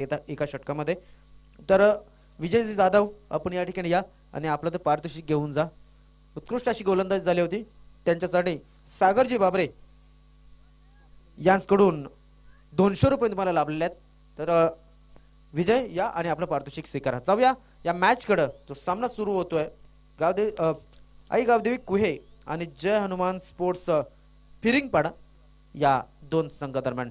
एका षटकामध्ये. तर विजयजी जाधव आपण या ठिकाणी या आणि आपलं ते पारितोषिक घेऊन जा. उत्कृष्ट अशी गोलंदाजी झाली होती त्यांच्यासाठी. सागरजी बाबरे यांच्याकडून 200 रुपये तुम्हाला लाभलेले आहेत. तर विजय या आणि आपलं पारितोषिक स्वीकारा. जाऊया या मॅच कडे. जो सामना सुरू होतोय आई गावदेवी कुहे आणि जय हनुमान स्पोर्ट्स फिरिंगपाडा या दोन संघादरम्यान.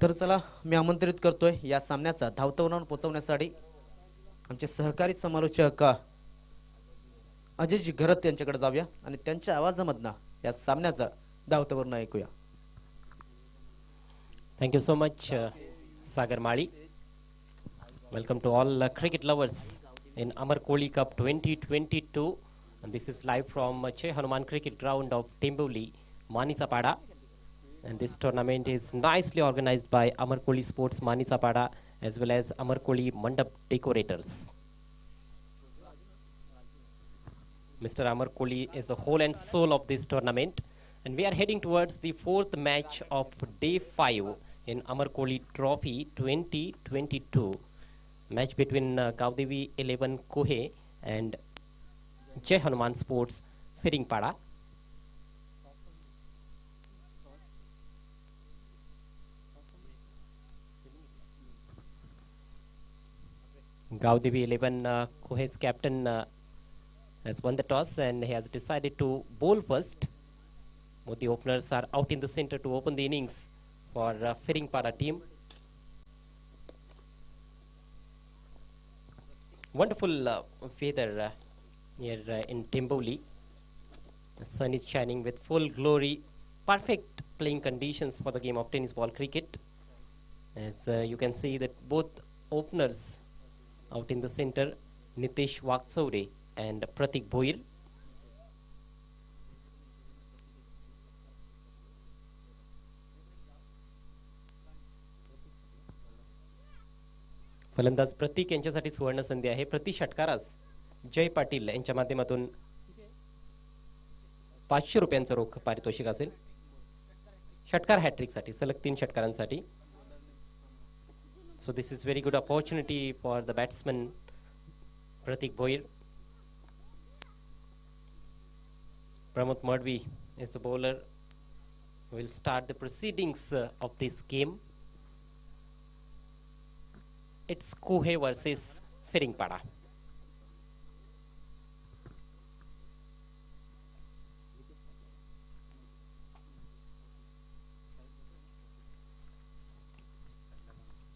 तर चला मी आमंत्रित करतोय या सामन्याचा धावतवनावर पोहोचवण्यासाठी आमचे सहकारी समालोचक अजयजी घरत यांच्याकडे जाऊया आणि त्यांच्या आवाजामधनं या सामन्याचा धावतवर्ण ऐकूया. Thank you so much, Sagar Mali. Welcome to all cricket lovers in Amar Kohli Cup 2022. And this is live from Jai Hanuman Cricket Ground of Timboli, Manisapada. And this tournament is nicely organized by Amar Kohli Sports Manisapada as well as Amar Kohli Mandap Decorators. Mr. Amar Kohli is the whole and soul of this tournament. And we are heading towards the fourth match of day 5 in Amar Kohli Trophy 2022. Match between Gaudevi 11 Kohe and Jai Hanuman Sports Firingpada. Gaudevi 11 Kohe's captain has won the toss and he has decided to bowl first. Both the openers are out in the center to open the innings for Firingpada team. Wonderful weather here in Timboli. The sun is shining with full glory. Perfect playing conditions for the game of tennis ball cricket. As you can see that both openers out in the center, Nitish Waksore and Pratik Bhoir. फलंदाज प्रतीक यांच्यासाठी सुवर्ण संधी आहे. प्रति षटकारास जय पाटील यांच्या माध्यमातून 500 रुपयांचं रोख पारितोषिक असेल. षटकार हॅट्रिक साठी सलग 3 षटकारांसाठी. So this is very good opportunity for the batsman Pratik Bhoir. Pramod Madvi is the bowler who will start the proceedings of this game. It's Kohe versus Firingpada.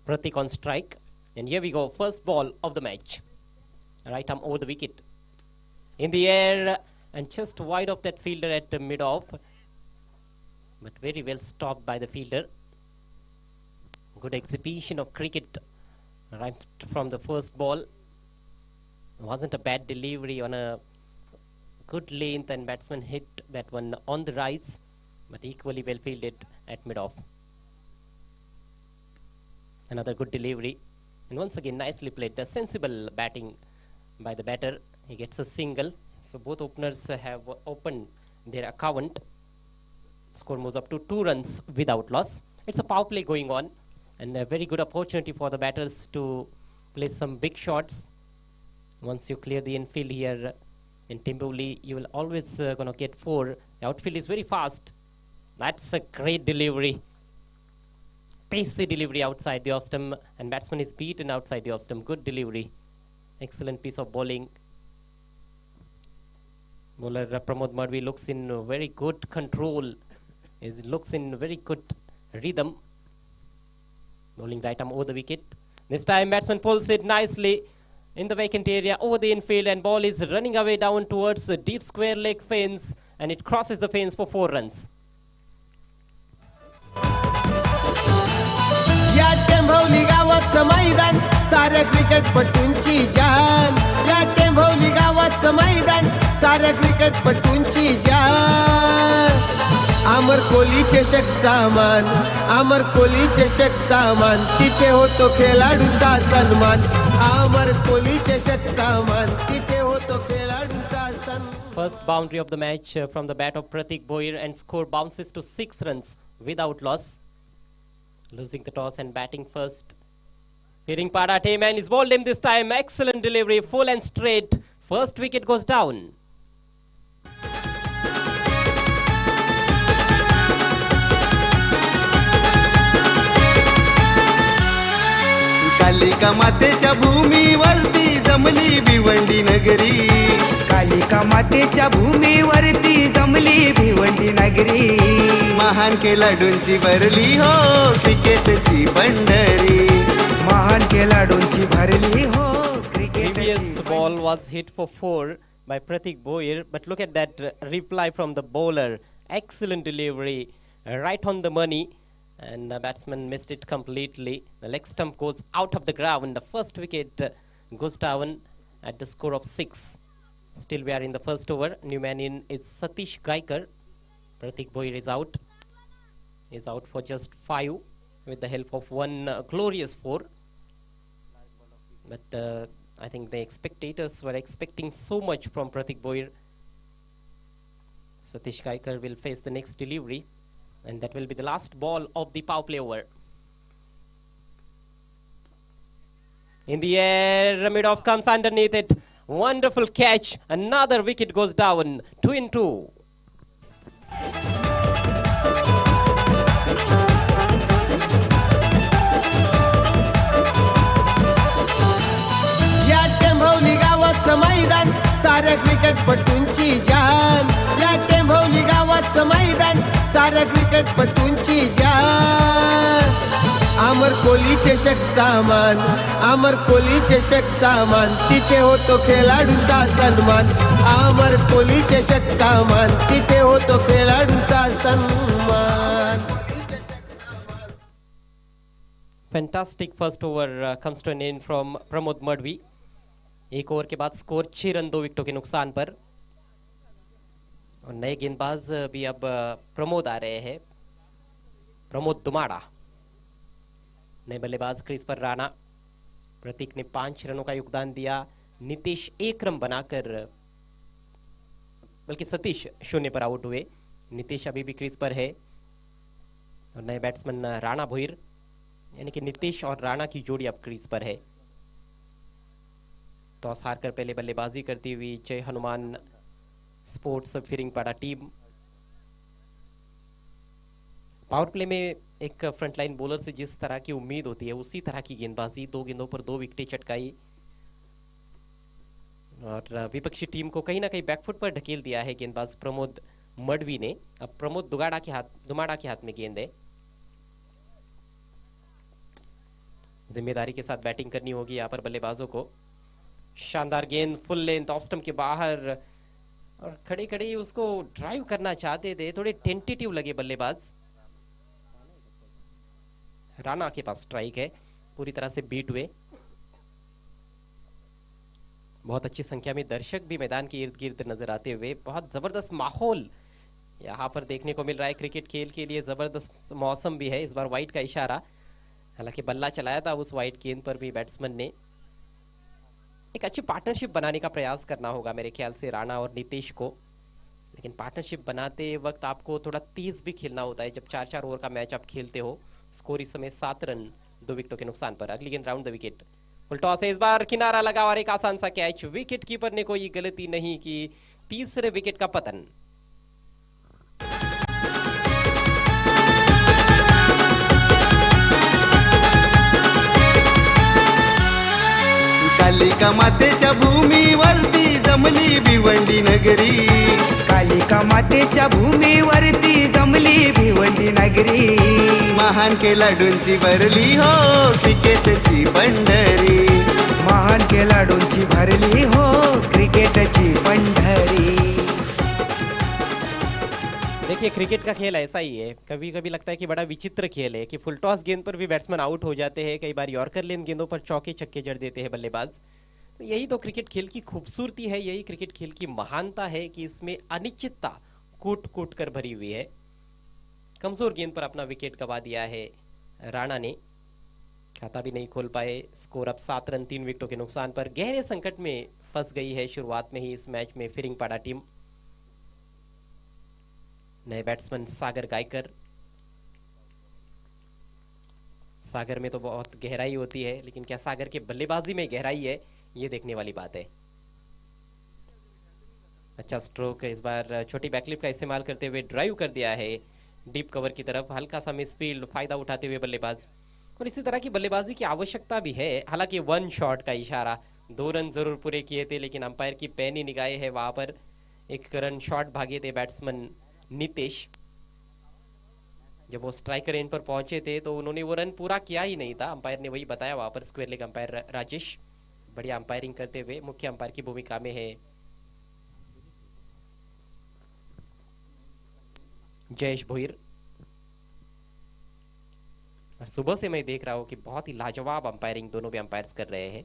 Pratik on strike, and here we go. First ball of the match. Right arm over the wicket, in the air and just wide of that fielder at the mid off, but very well stopped by the fielder. Good exhibition of cricket right from the first ball. Wasn't a bad delivery on a good length, and batsman hit that one on the rise, but equally well fielded at mid off. Another good delivery, and once again nicely played. The sensible batting by the batter. He gets a single. So both openers have opened their account. Score moves up to 2 runs without loss. It's a power play going on, and a very good opportunity for the batters to play some big shots. Once you clear the infield here in Timboli, you will always gonna get 4. The outfield is very fast. That's a great delivery. Pacey delivery outside the off stump, and batsman is beaten outside the off stump. Good delivery. Excellent piece of bowling. Bowler Pramod Madvi looks in very good control. Looks in very good rhythm. Bowling right arm over the wicket. This time batsman pulls it nicely in the vacant area over the infield, and ball is running away down towards the deep square leg fence, and it crosses the fence for 4 runs. टेंभोली गावाचं मैदान साऱ्या क्रिकेटपटूंची जान. या टेंभोली गावाचं मैदान साऱ्या क्रिकेटपटूंची जान अमर कोहली चषकचा मान अमर कोहली चषकचा मान तिथे होतो खेळाडूचा सन्मान अमर कोहली चषकचा मान तिथे होतो खेळाडूचा सन्मान. First boundary of the match from the bat of Pratik Boyer and score bounces to 6 runs without loss. Losing the toss and batting first. Piringpada team and is bowled him this time. Excellent delivery, full and straight. First wicket goes down. Kalika मातेच्या भूमीवरती जमली भिवंडी नगरी कालिका मातेच्या भूमीवरती जमली भिवंडी नगरी महान खेळाडूंची भरली हो क्रिकेटची पंढरी महान खेळाडूंची भरली हो Previous क्रिकेटची ball was hit for 4 by Pratik Boyer, but look at that reply from the bowler. Excellent delivery, right on the money, and the batsman missed it completely. The leg stump goes out of the ground. The first wicket goes down at the score of 6. Still, we are in the first over. New man in is Satish Gaikar. Pratik Boyer is out. Is out for just 5 with the help of one glorious 4. But I think the spectators were expecting so much from Pratik Boyer. Satish Gaikar will face the next delivery, and that will be the last ball of the power play over. In the air, mid-off comes underneath it. Wonderful catch. Another wicket goes down. 2-2. या टेंभवली गावाचं मैदान साऱ्या क्रिकेटपटूंची जान या टेंभवली गावाचं मैदान साऱ्या क्रिकेटपटूंची जान अमर कोहली चषकचा मान अमर कोहली चषकचा मान तिथे होतो खेळाडूचा सन्मान अमर कोहली चषकचा मान तिथे होतो खेळाडूचा सन्मान. Fantastic first over comes to an end from Pramod Madhvi. एक ओवर के बाद स्कोर 6 रन 2 विकेटों के नुकसान पर. और नए गेंदबाज भी अब प्रमोद आ रहे हैं. प्रमोद दुमाड़ा. नए बल्लेबाज क्रीज पर राणा. प्रतीक ने 5 रनों का योगदान दिया. नीतीश 1 रन बनाकर, बल्कि सतीश 0 पर आउट हुए. नीतीश अभी भी क्रीज पर है. और नए बैट्समैन राणा भोईर, यानी कि नीतीश और राणा की जोड़ी अब क्रीज पर है. टॉस हारकर पहले बल्लेबाजी करती हुई Jai Hanuman sports Firingpada team. Power play में एक फ्रंटलाइन बॉलर से जिस तरह की उम्मीद होती है उसी तरह की गेंदबाजी. 2 गेंदों पर 2 विकेटें चटकाई और विपक्षी टीम को कहीं ना कहीं बैकफुट पर ढकेल दिया है गेंदबाज प्रमोद मडवी ने. अब प्रमोद दुमाड़ा के हाथ में गेंद है. जिम्मेदारी के साथ बैटिंग करनी होगी यहाँ पर बल्लेबाजों को. शानदार गेंद फुल लेंथ ऑफ स्टंप के बाहर, और खड़े खड़े ही उसको ड्राइव करना चाहते थे. थोड़े टेंटेटिव लगे बल्लेबाज. राणा के पास स्ट्राइक है, पूरी तरह से बीट हुए. बहुत अच्छी संख्या में दर्शक भी मैदान के इर्द गिर्द नजर आते हुए. बहुत जबरदस्त माहौल यहाँ पर देखने को मिल रहा है. क्रिकेट खेल के लिए जबरदस्त मौसम भी है. इस बार वाइड का इशारा, हालांकि बल्ला चलाया था उस वाइड गेंद पर भी बैट्समैन ने. एक अच्छी पार्टनरशिप बनाने का प्रयास करना होगा मेरे ख्याल से राणा और नीतीश को. लेकिन पार्टनरशिप बनाते वक्त आपको थोड़ा तेज भी खेलना होता है जब 4-4 ओवर का मैच आप खेलते हो. स्कोर इस समय 7 रन 2 विकेटों के नुकसान पर. अगली गेंद round the wicket. Full toss है, इस बार किनारा लगा और एक आसान सा कैच. विकेट कीपर ने कोई गलती नहीं की. तीसरे विकेट का पतन. कालिका मातेच्या भूमीवरती जमली भिवंडी नगरी कालिका मातेच्या भूमीवरती जमली भिवंडी नगरी महान खेळाडूंची भरली हो क्रिकेटची पंढरी महान खेळाडूंची भरली हो क्रिकेटची पंढरी. देखिए क्रिकेट का खेल ऐसा ही है. कभी कभी लगता है कि बड़ा विचित्र खेल है कि फुल टॉस गेंद पर भी बैट्समैन आउट हो जाते हैं. कई बार यॉर्कर लेन गेंदों पर चौके छक्के जड़ देते हैं बल्लेबाज. तो यही तो क्रिकेट खेल की खूबसूरती है, यही क्रिकेट खेल की महानता है कि इसमें अनिश्चितता कूट कूट कर भरी हुई है। कमजोर गेंद पर अपना विकेट गवा दिया है राणा ने, खाता भी नहीं खोल पाए। स्कोर अब 7 रन 3 विकेटों के नुकसान पर। गहरे संकट में फंस गई है शुरुआत में ही इस मैच में फिरिंगपाड़ा टीम। नए बैट्समैन सागर गायकर। सागर में तो बहुत गहराई होती है, लेकिन क्या सागर के बल्लेबाजी में गहराई है, ये देखने वाली बात है। अच्छा स्ट्रोक इस बार, छोटी बैकलिप का इस्तेमाल करते हुए ड्राइव कर दिया है डीप कवर की तरफ। हल्का सा मिसफील्ड, फायदा उठाते हुए बल्लेबाज। और इसी तरह की बल्लेबाजी की आवश्यकता भी है। हालांकि 1 शॉट का इशारा, 2 रन जरूर पूरे किए थे, लेकिन अंपायर की पैनी निगाहें है वहां पर। 1 रन शॉट भागे थे बैट्समैन नितेश। जब वो स्ट्राइकर एंड पर पहुंचे थे तो उन्होंने वो रन पूरा किया ही नहीं था, अंपायर ने वही बताया वहां पर। स्क्वायर लेग अंपायर राजेश बढ़िया अंपायरिंग करते हुए मुख्य अंपायर की भूमिका में है जयेश भोईर। और सुबह से मैं देख रहा हूं कि बहुत ही लाजवाब अंपायरिंग दोनों भी अंपायर्स कर रहे हैं।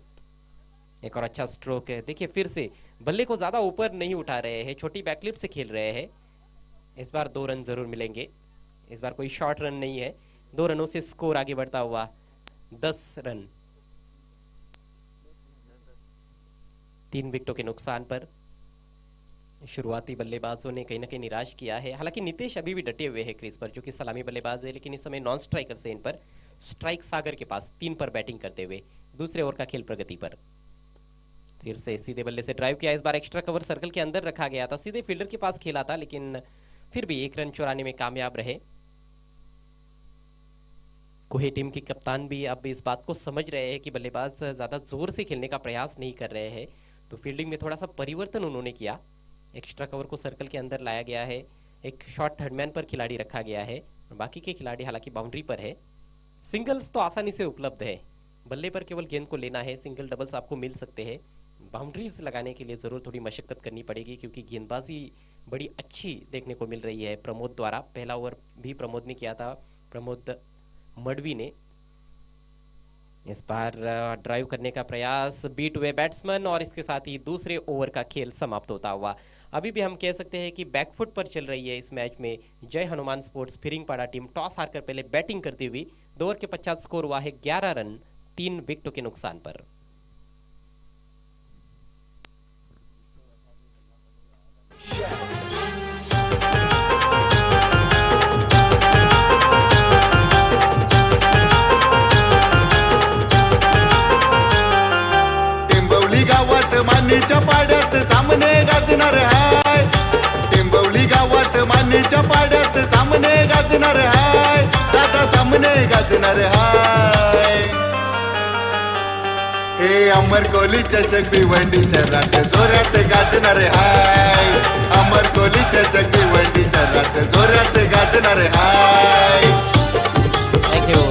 एक और अच्छा स्ट्रोक है, देखिए फिर से बल्ले को ज्यादा ऊपर नहीं उठा रहे हैं, छोटी बैकलिप से खेल रहे हैं। इस बार 2 रन जरूर मिलेंगे। इस बार कोई शॉर्ट रन नहीं है। 2 रनों से स्कोर आगे बढ़ता हुआ 10 रन 3 विकेटों के नुकसान पर। शुरुआती बल्लेबाजों ने कहीं ना कहीं निराश किया है। हालांकि नितेश अभी भी डटे हुए हैं क्रीज पर, जो कि सलामी बल्लेबाज है, लेकिन इस समय non striker say in per. Strike Sagar K pass 3 per batting करते हुए दूसरे ओवर का खेल प्रगति पर। फिर से सीधे बल्ले से ड्राइव किया। इस बार एक्स्ट्रा कवर सर्कल के अंदर रखा गया था, सीधे फील्डर के पास खेला था, लेकिन फिर भी 1 रन चुराने में कामयाब रहे। कोहे टीम के कप्तान भी अब इस बात को समझ रहे हैं कि बल्लेबाज ज्यादा जोर से खेलने का प्रयास नहीं कर रहे हैं, तो फील्डिंग में थोड़ा सा परिवर्तन उन्होंने किया। एक्स्ट्रा कवर को सर्कल के अंदर लाया गया है। एक शॉर्ट थर्डमैन पर खिलाड़ी रखा गया है, बाकी के खिलाड़ी हालांकि बाउंड्री पर है। सिंगल्स तो आसानी से उपलब्ध है, बल्ले पर केवल गेंद को लेना है। सिंगल डबल्स आपको मिल सकते हैं। बाउंड्रीज लगाने के लिए जरूर थोड़ी मशक्कत करनी पड़ेगी, क्योंकि गेंदबाजी बड़ी अच्छी देखने को मिल रही है प्रमोद द्वारा। पहला ओवर भी प्रमोद ने किया था, प्रमोद मडवी ने। इस बार ड्राइव करने का प्रयास, बीट हुए बैट्समैन, और इसके साथ ही दूसरे ओवर का खेल समाप्त होता हुआ। अभी भी हम कह सकते हैं कि बैकफुट पर चल रही है इस मैच में जय Hanuman sports Firingpada team. Toss हारकर पहले बैटिंग करती हुई 2 ओवर के पश्चात स्कोर हुआ है 11 रन 3 विकेटों के नुकसान पर। टेंबवली गावात मानीच्या पाड्यात सामने गाजणार हाय. टेंबवली गावात मानीच्या पाड्यात सामने गाजणार हाय. दादा सामने गाजणार हाय. हे अमर कोहली चषक भिवंडी शहरात जोरात गाजणार हाय. अमर कोहली चषक भिवंडी शहरात जोरात गाजणार हाय. थैंक यू,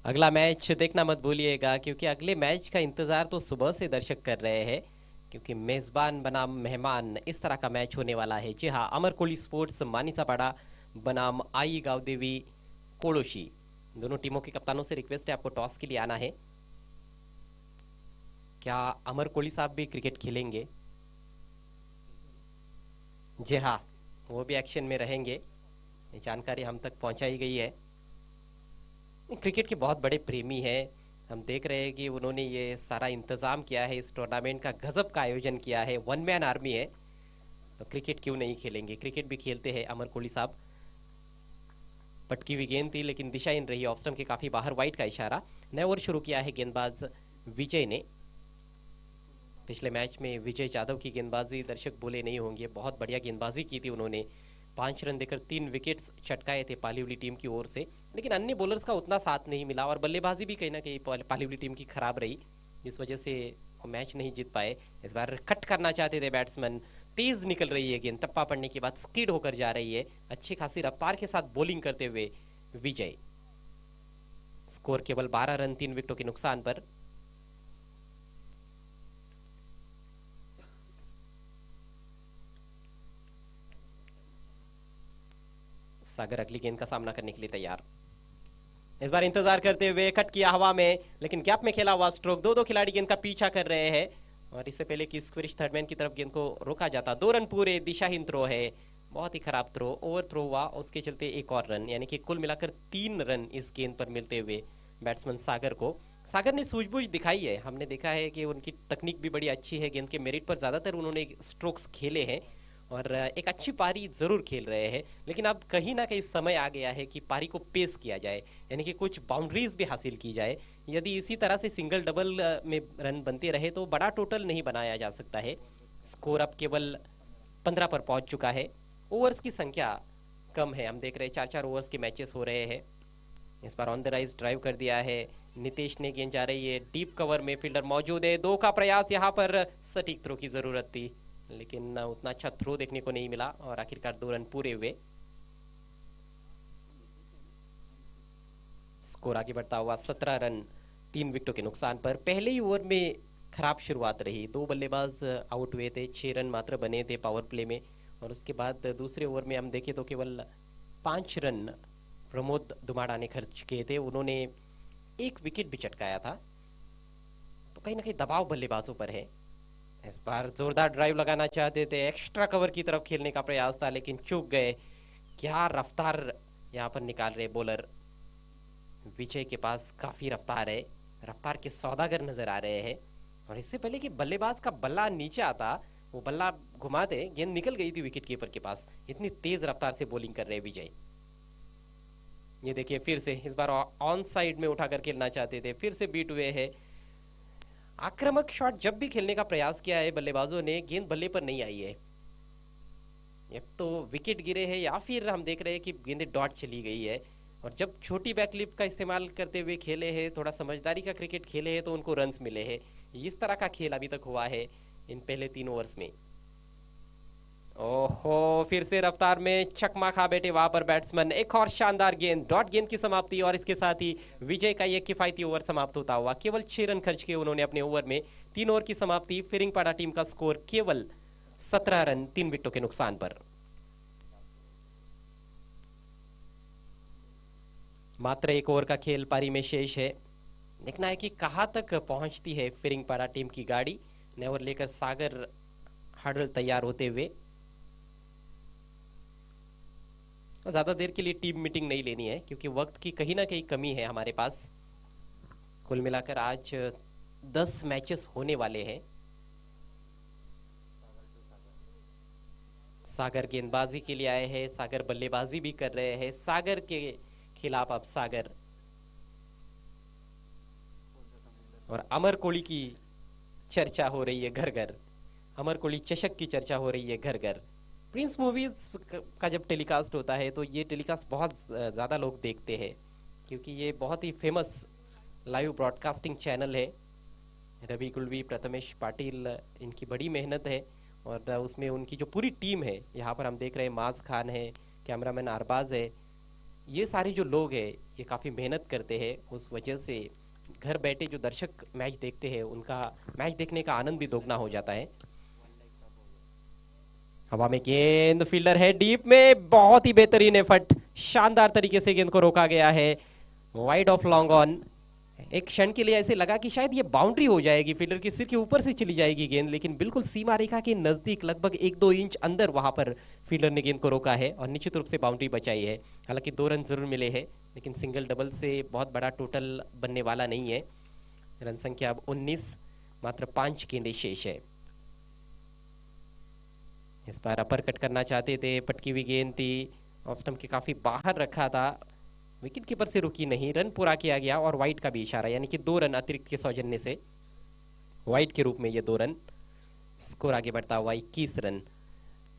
अगला मैच देखना मत भूलिएगा, क्योंकि अगले मैच का इंतजार तो सुबह से दर्शक कर रहे हैं, क्योंकि मेजबान बनाम मेहमान इस तरह का मैच होने वाला है। जी हाँ, अमर कोहली स्पोर्ट्स मानीचापाड़ा बनाम आई गावदेवी कोड़ोशी। दोनों टीमों के कप्तानों से रिक्वेस्ट है आपको टॉस के लिए आना है। क्या अमर कोहली साहब भी क्रिकेट खेलेंगे? जी हाँ, वो भी एक्शन में रहेंगे, ये जानकारी हम तक पहुंचाई गई है। क्रिकेट के बहुत बड़े प्रेमी हैं। हम देख रहे हैं कि उन्होंने ये सारा इंतजाम किया है, इस टूर्नामेंट का गजब का आयोजन किया है। 1 मैन आर्मी है, तो क्रिकेट क्यों नहीं खेलेंगे? क्रिकेट भी खेलते हैं अमर कोहली साहब। पटकी हुई गेंद थी, लेकिन दिशाहीन रही, ऑफ स्टंप के काफी बाहर, वाइड का इशारा। नया ओवर शुरू किया है गेंदबाज विजय ने। पिछले मैच में विजय जाधव की गेंदबाजी दर्शक बोले नहीं होंगे, बहुत बढ़िया गेंदबाजी की थी उन्होंने। 5 रन देकर 3 विकेट्स चटकाए थे पालीवली टीम की ओर से, लेकिन अन्य बॉलर्स का उतना साथ नहीं मिला, और बल्लेबाजी भी कहीं ना कहीं पालीवली टीम की खराब रही, इस वजह से वो मैच नहीं जीत पाए। इस बार कट करना चाहते थे बैट्समैन, तेज निकल रही है गेंद, टप्पा पड़ने के बाद स्किड होकर जा रही है। अच्छी खासी रफ्तार के साथ बॉलिंग करते हुए विजय। स्कोर केवल 12 रन 3 विकेटों के नुकसान पर। सागर अगली गेंद का सामना करने के लिए तैयार। इस बार इंतजार करते हुए कट किया हवा में, लेकिन गैप में खेला हुआ स्ट्रोक। दो खिलाड़ी गेंद का पीछा कर रहे हैं और इससे पहले कि स्क्विरिश थर्डमैन की तरफ गेंद को रोका जाता। 2 रन पूरे, दिशाहीन थ्रो है, बहुत ही खराब थ्रो, ओवर थ्रो हुआ, उसके चलते एक और रन, यानी कि कुल मिलाकर 3 रन इस गेंद पर मिलते हुए बैट्समैन सागर को। सागर ने सूझबूझ दिखाई है, हमने देखा है कि उनकी तकनीक भी बड़ी अच्छी है, गेंद के मेरिट पर ज़्यादातर उन्होंने स्ट्रोक्स खेले हैं और एक अच्छी पारी ज़रूर खेल रहे हैं। लेकिन अब कहीं ना कहीं समय आ गया है कि पारी को पेस किया जाए, यानी कि कुछ बाउंड्रीज भी हासिल की जाए। यदि इसी तरह से सिंगल डबल में रन बनते रहे तो बड़ा टोटल नहीं बनाया जा सकता है। स्कोर अब केवल 15 पर पहुंच चुका है, ओवर्स की संख्या कम है, हम देख रहे हैं 4-4 ओवर्स के मैचेस हो रहे हैं। इस बार ऑन द राइज ड्राइव कर दिया है नितेश ने, गेंद जा रही है डीप कवर में, फील्डर मौजूद है। 2 का प्रयास, यहाँ पर सटीक थ्रो की जरूरत थी लेकिन उतना अच्छा थ्रो देखने को नहीं मिला और आखिरकार 2 रन पूरे हुए। स्कोर आगे बढ़ता हुआ 17 रन 3 विकेटों के नुकसान पर। पहले ही ओवर में खराब शुरुआत रही, 2 बल्लेबाज आउट हुए थे, 6 रन मात्र बने थे पावर प्ले में और उसके बाद दूसरे ओवर में हम देखें तो केवल 5 रन प्रमोद दुमाड़ा ने खर्च किए थे। उन्होंने 1 विकेट भी चटकाया था, तो कहीं ना कहीं दबाव बल्लेबाजों पर है। इस बार जोरदार ड्राइव लगाना चाहते थे, एक्स्ट्रा कवर की तरफ खेलने का प्रयास था लेकिन चूक गए। क्या रफ्तार यहाँ पर निकाल रहे बॉलर, विजय के पास काफी रफ्तार है, रफ्तार के सौदागर नजर आ रहे हैं। और इससे पहले कि बल्लेबाज का बल्ला नीचे आता, वो बल्ला घुमाते, गेंद निकल गई थी विकेट कीपर के पास, इतनी तेज रफ्तार से बॉलिंग कर रहे हैं विजय। ये देखिए फिर से इस बार ऑन साइड में उठाकर खेलना चाहते थे, फिर से बीट हुए हैं। आक्रामक शॉट जब भी खेलने का प्रयास किया है बल्लेबाजों ने, गेंद बल्ले पर नहीं आई है। एक तो विकेट गिरे हैं या फिर हम देख रहे हैं कि गेंदें डॉट चली गई है। और जब छोटी बैकलिप का इस्तेमाल करते हुए खेले हैं, थोड़ा समझदारी का क्रिकेट खेले हैं तो उनको रन्स मिले हैं। इस तरह का खेल अभी तक हुआ है इन पहले 3 ओवर्स में। ओहो, फिर से रफ्तार में चकमा खा बैठे वहां पर बैट्समैन। एक और शानदार गेंद, डॉट गेंद की समाप्ति और इसके साथ ही विजय का ये किफायती ओवर समाप्त होता हुआ। केवल 6 रन खर्च किए उन्होंने अपने ओवर में, 3 ओवर की समाप्ति। फिरिंगपाड़ा टीम का स्कोर केवल 17 रन 3 विकेटों के नुकसान पर। मात्र 1 ओवर का खेल पारी में शेष है, देखना है कि कहां तक पहुंचती है फिरिंगपाड़ा टीम की गाड़ी। नए ओवर लेकर सागर हडल तैयार होते हुए। ज्यादा देर के लिए टीम मीटिंग नहीं लेनी है क्योंकि वक्त की कहीं ना कहीं कमी है हमारे पास। कुल मिलाकर आज 10 मैचेस होने वाले हैं। सागर गेंदबाजी के लिए आए हैं, सागर बल्लेबाजी भी कर रहे हैं। सागर के खिलाफ अब सागर और अमर कोहली की चर्चा हो रही है घर घर, अमर कोहली चषक की चर्चा हो रही है घर घर। प्रिंस मूवीज का जब टेलीकास्ट होता है तो ये टेलीकास्ट बहुत ज़्यादा लोग देखते हैं क्योंकि ये बहुत ही फेमस लाइव ब्रॉडकास्टिंग चैनल है। रवि कुलवी, प्रथमेश पाटिल, इनकी बड़ी मेहनत है और उसमें उनकी जो पूरी टीम है, यहाँ पर हम देख रहे हैं माज खान है, कैमरामैन अरबाज है, ये सारे जो लोग हैं ये काफ़ी मेहनत करते हैं। उस वजह से घर बैठे जो दर्शक मैच देखते हैं उनका मैच देखने का आनंद भी दोगुना हो जाता है। हवा में गेंद, फील्डर है डीप में, बहुत ही बेहतरीन एफर्ट, शानदार तरीके से गेंद को रोका गया है वाइड ऑफ लॉन्ग ऑन। एक क्षण के लिए ऐसे लगा कि शायद ये बाउंड्री हो जाएगी, फील्डर के सिर के ऊपर से चली जाएगी गेंद, लेकिन बिल्कुल सीमा रेखा के नजदीक लगभग 1-2 इंच अंदर वहां पर फील्डर ने गेंद को रोका है और निश्चित रूप से बाउंड्री बचाई है। हालांकि 2 रन जरूर मिले हैं लेकिन सिंगल डबल से बहुत बड़ा टोटल बनने वाला नहीं है। रन संख्या अब 19, मात्र 5 गेंदें शेष है। इस बार अपर कट करना चाहते थे, पटकी हुई गेंद थी, ऑफ स्टंप के काफी बाहर रखा था, विकेट कीपर से रुकी नहीं, रन पूरा किया गया और वाइड का भी इशारा, यानी कि 2 रन अतिरिक्त के सौजन्य से वाइड के रूप में ये 2 रन। स्कोर आगे बढ़ता हुआ 21 रन।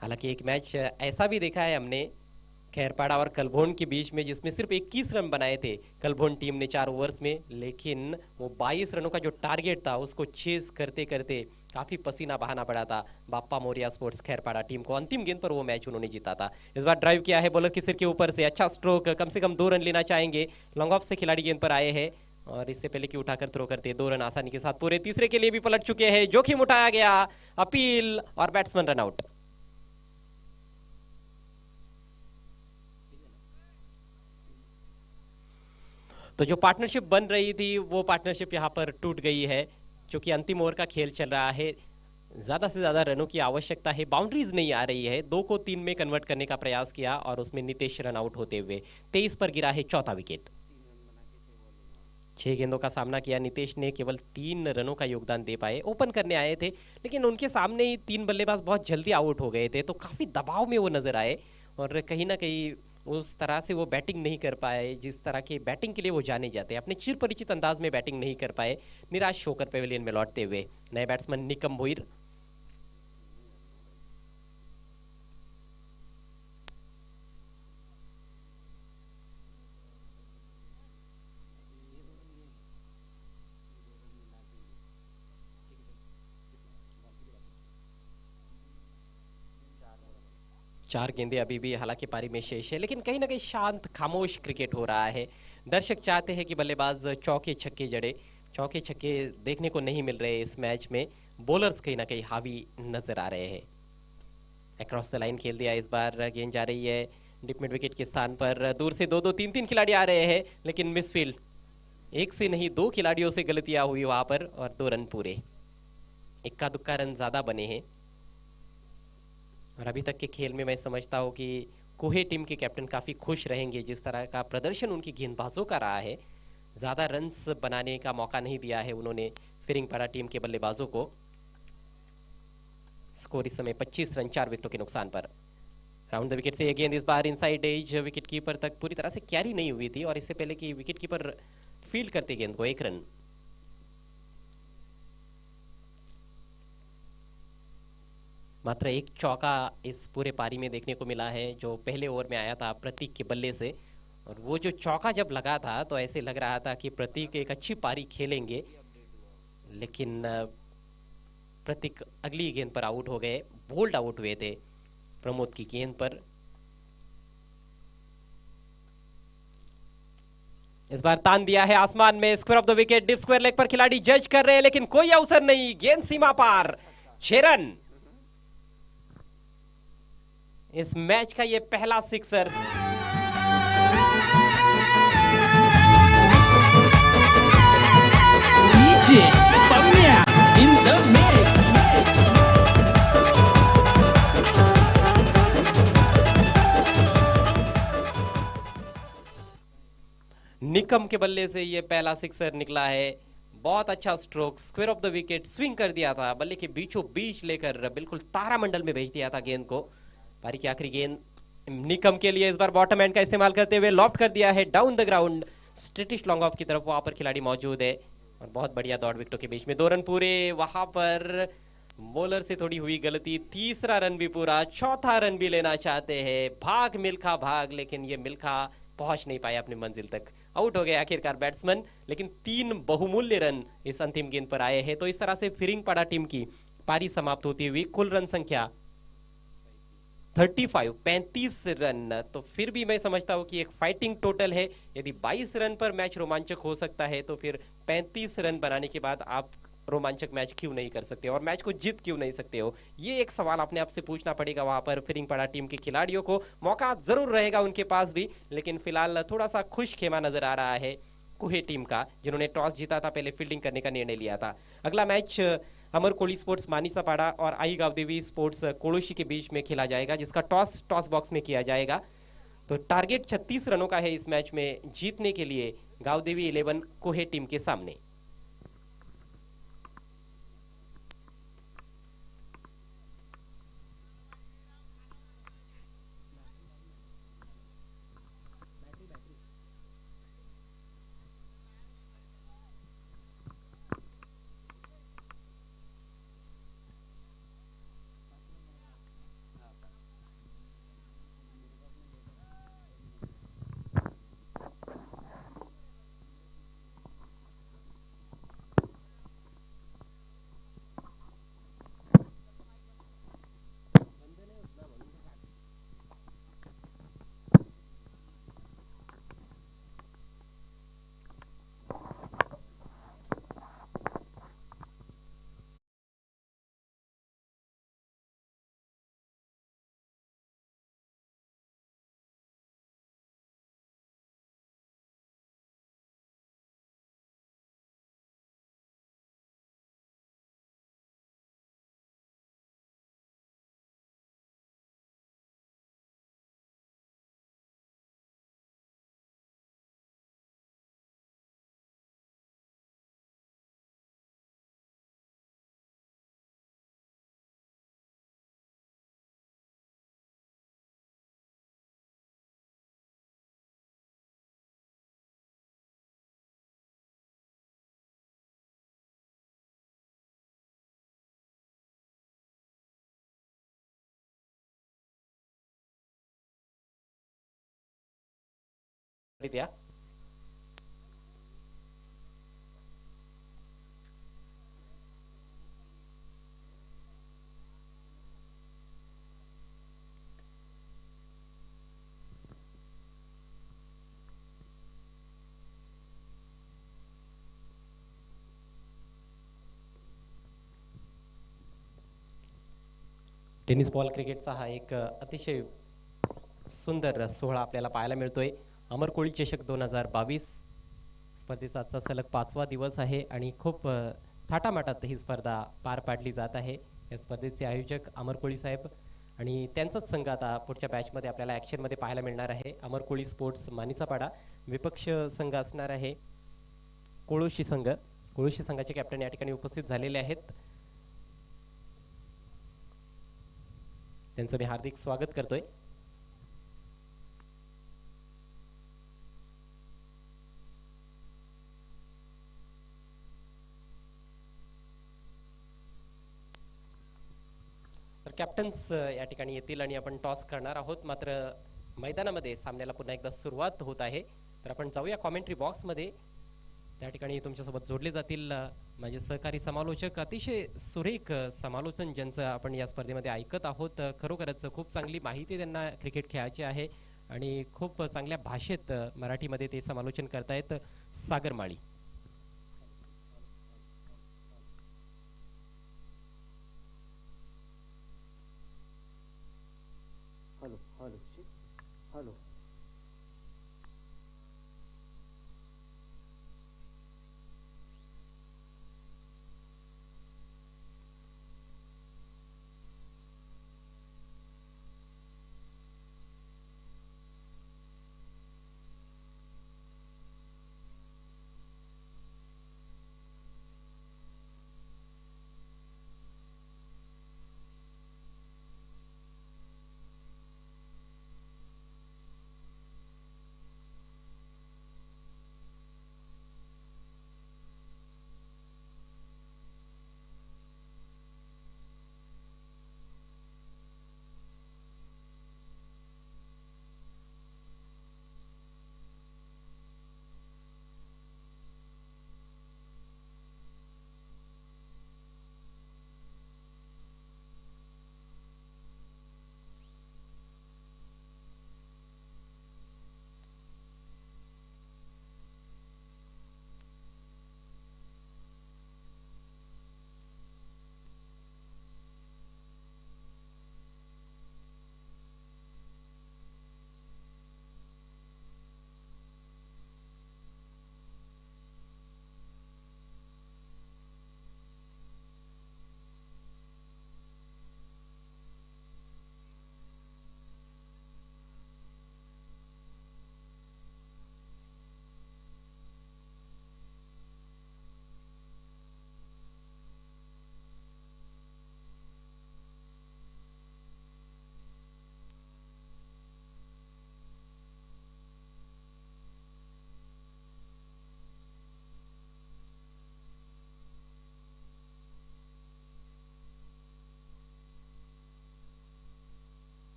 हालांकि एक मैच ऐसा भी देखा है हमने खैरपाड़ा और कलभोन के बीच में जिसमें सिर्फ 21 रन बनाए थे कलभोन टीम ने 4 ओवर्स में, लेकिन वो 22 रनों का जो टारगेट था उसको चेज करते करते काफी पसीना बहाना पड़ा था बाप्पा मोरिया स्पोर्ट्स खैरपाड़ा टीम को। अंतिम गेंद पर वो मैच उन्होंने जीता था। इस बार ड्राइव किया है बॉलर के सिर के ऊपर से, अच्छा स्ट्रोक, कम से कम 2 रन लेना चाहेंगे। लॉन्ग ऑफ से खिलाड़ी गेंद पर आए हैं और इससे पहले कि उठाकर थ्रो करते 2 रन आसानी के साथ पूरे। तीसरे के लिए भी पलट चुके हैं, जोखिम उठाया गया, अपील और बैट्समैन रन आउट। तो जो पार्टनरशिप बन रही थी वो पार्टनरशिप यहाँ पर टूट गई है, क्योंकि अंतिम ओवर का खेल चल रहा है। ज़्यादा से ज़्यादा रनों की आवश्यकता है, बाउंड्रीज नहीं आ रही है। 2 को 3 में कन्वर्ट करने का प्रयास किया और उसमें नितेश रन आउट होते हुए 23 पर गिरा है चौथा विकेट। 6 गेंदों का सामना किया नितेश ने, केवल 3 रनों का योगदान दे पाए। ओपन करने आए थे लेकिन उनके सामने ही 3 बल्लेबाज बहुत जल्दी आउट हो गए थे, तो काफ़ी दबाव में वो नजर आए और कहीं ना कहीं उस तरह से वो बैटिंग नहीं कर पाए जिस तरह के बैटिंग के लिए वो जाने जाते हैं। अपने चिर परिचित अंदाज में बैटिंग नहीं कर पाए, निराश होकर पेविलियन में लौटते हुए नए बैट्समैन निकम भुईर। चार गेंदे अभी भी हालांकि पारी में शेष है, लेकिन कहीं ना कहीं शांत खामोश क्रिकेट हो रहा है। दर्शक चाहते हैं कि बल्लेबाज चौके छक्के जड़े, चौके छक्के देखने को नहीं मिल रहे इस मैच में। बॉलर्स कहीं ना कहीं हावी नजर आ रहे हैं। अक्रॉस द लाइन खेल दिया इस बार, गेंद जा रही है डिप मिड विकेट के स्थान पर। दूर से 2-2 3-3 खिलाड़ी आ रहे हैं, लेकिन मिसफील्ड, एक से नहीं 2 खिलाड़ियों से गलतियां हुई वहां पर और 2 रन पूरे। इक्का दुक्का रन ज्यादा बने हैं और अभी तक के खेल में मैं समझता हूँ कि कुहे टीम के कैप्टन काफ़ी खुश रहेंगे जिस तरह का प्रदर्शन उनकी गेंदबाजों का रहा है। ज़्यादा रन्स बनाने का मौका नहीं दिया है उन्होंने फिरिंगपाड़ा टीम के बल्लेबाजों को। स्कोर इस समय 25 रन 4 विकेटों के नुकसान पर। राउंड द विकेट से ये गेंद इस बार इनसाइड एज विकेट कीपर तक पूरी तरह से कैरी नहीं हुई थी और इससे पहले कि विकेट कीपर फील्ड करते गेंद को 1 रन। मात्र एक चौका इस पूरे पारी में देखने को मिला है जो पहले ओवर में आया था प्रतीक के बल्ले से, और वो जो चौका जब लगा था तो ऐसे लग रहा था कि प्रतीक एक अच्छी पारी खेलेंगे, लेकिन प्रतीक अगली गेंद पर आउट हो गए। बोल्ड आउट हुए थे प्रमोद की गेंद पर। इस बार तान दिया है आसमान में, square off the wicket, deep square leg पर खिलाड़ी जज कर रहे हैं लेकिन कोई अवसर नहीं, गेंद सीमा पार। 6 रन। इस मैच का ये पहला sixer. DJ Pamya in the mix. Nikam के बल्ले से ये पहला सिक्सर निकला है। बहुत अच्छा stroke, square off the wicket, swing कर दिया था, बल्ले के बीचों बीच लेकर बिल्कुल तारामंडल में भेज दिया था गेंद को। पारी की आखिरी गेंद निकम के लिए इस बार बॉटम एंड का इस्तेमाल करते हुए लॉफ्ट कर दिया है down the ground, straightish long off की तरफ। वहां पर खिलाड़ी मौजूद है और बहुत बढ़िया दौड़ विकेटों के बीच में 2 रन पूरे। वहां पर बॉलर से थोड़ी हुई गलती, तीसरा रन भी पूरा, चौथा रन भी लेना चाहते हैं। भाग मिल्खा भाग, लेकिन ये मिल्खा पहुंच नहीं पाया अपनी मंजिल तक। आउट हो गए आखिरकार बैट्समैन, लेकिन 3 बहुमूल्य रन इस अंतिम गेंद पर आए हैं। तो इस तरह से फिरिंगपाड़ा टीम की पारी समाप्त होती हुई कुल रन संख्या 35 रन। तो फिर भी मैं समझता हूं कि एक फाइटिंग टोटल है। यदि 22 रन पर मैच रोमांचक हो सकता है तो फिर 35 रन बनाने के बाद आप रोमांचक मैच क्यों नहीं कर सकते और मैच को जीत क्यों नहीं सकते हो, ये एक सवाल अपने आप से पूछना पड़ेगा। वहां पर फिरिंगपाड़ा टीम के खिलाड़ियों को मौका जरूर रहेगा उनके पास भी, लेकिन फिलहाल थोड़ा सा खुश खेमा नजर आ रहा है कुहे टीम का, जिन्होंने टॉस जीता था, पहले फील्डिंग करने का निर्णय लिया था। अगला मैच अमर कोली स्पोर्ट्स मानिसापाड़ा और आई गावदेवी स्पोर्ट्स कोड़ोशी के बीच में खेला जाएगा, जिसका टॉस बॉक्स में किया जाएगा। तो टारगेट 36 रनों का है इस मैच में जीतने के लिए गावदेवी 11 कोहे टीम के सामने। या. टेनिस बॉल क्रिकेटचा हा एक अतिशय सुंदर सोहळा आपल्याला पाहायला मिळतोय. अमर कोळी चषक 2022 स्पर्धेचा आजचा सलग 5वा दिवस आहे आणि खूप थाटामाटात ही स्पर्धा पार पाडली जात आहे. या स्पर्धेचे आयोजक अमर कोळी साहेब आणि त्यांचाच संघ आता पुढच्या बॅचमध्ये आपल्याला ॲक्शनमध्ये पाहायला मिळणार आहे. अमर कोळी स्पोर्ट्स मानिचापाडा. विपक्ष संघ असणार आहे कोळोशी संघ. कोळोशी संघाचे कॅप्टन या ठिकाणी उपस्थित झालेले आहेत. त्यांचं मी हार्दिक स्वागत करतोय. तर कॅप्टन्स या ठिकाणी येतील आणि आपण टॉस करणार आहोत. मात्र मैदानामध्ये सामन्याला पुन्हा एकदा सुरुवात होत आहे. तर आपण जाऊया कॉमेंट्री बॉक्समध्ये. त्या ठिकाणी तुमच्यासोबत जोडले जातील माझे सहकारी समालोचक. अतिशय सुरेख समालोचन ज्यांचं आपण या स्पर्धेमध्ये ऐकत आहोत. खरोखरच खूप चांगली माहिती त्यांना क्रिकेट खेळायची आहे आणि खूप चांगल्या भाषेत मराठीमध्ये ते समालोचन करतायत. Sagar Mali. Hello hello hello.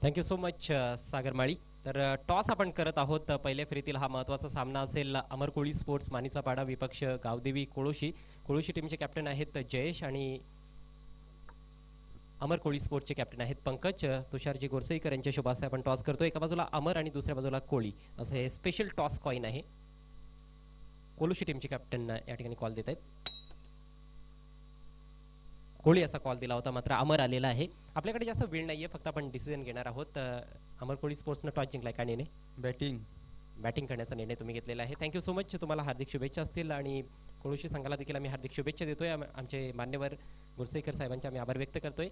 Thank you so much Sagar Mali. तर टॉस आपण करत आहोत. पहिल्या फेरीतील हा महत्त्वाचा सामना असेल अमर कोळी स्पोर्ट्स मानीचा पाडा विपक्ष गावदेवी कोळोशी. कोळोशी टीमचे कॅप्टन आहेत जयेश आणि अमर कोळी स्पोर्ट्सचे कॅप्टन आहेत पंकज. तुषारजी गोरसेकर यांच्या शुभासे आपण टॉस करतो. एका बाजूला अमर आणि दुसऱ्या बाजूला कोळी असं हे स्पेशल टॉस कॉईन आहे. कोळोशी टीमचे कॅप्टन या ठिकाणी कॉल देत आहेत. कोळी असा कॉल दिला होता मात्र अमर आलेला आहे. आपल्याकडे जास्त वेळ नाहीये, फक्त आपण डिसिजन घेणार आहोत. अमर कोळी स्पोर्ट्सनं टॉस जिंकलाय का निर्णय? बॅटिंग करण्याचा निर्णय तुम्ही घेतलेला आहे. Thank you so much. तुम्हाला हार्दिक शुभेच्छा असतील आणि कोळोशी संघाला देखील आम्ही हार्दिक शुभेच्छा देतोय. आमचे मान्यवर गुरसेकर साहेबांचे आम्ही आभार व्यक्त करतोय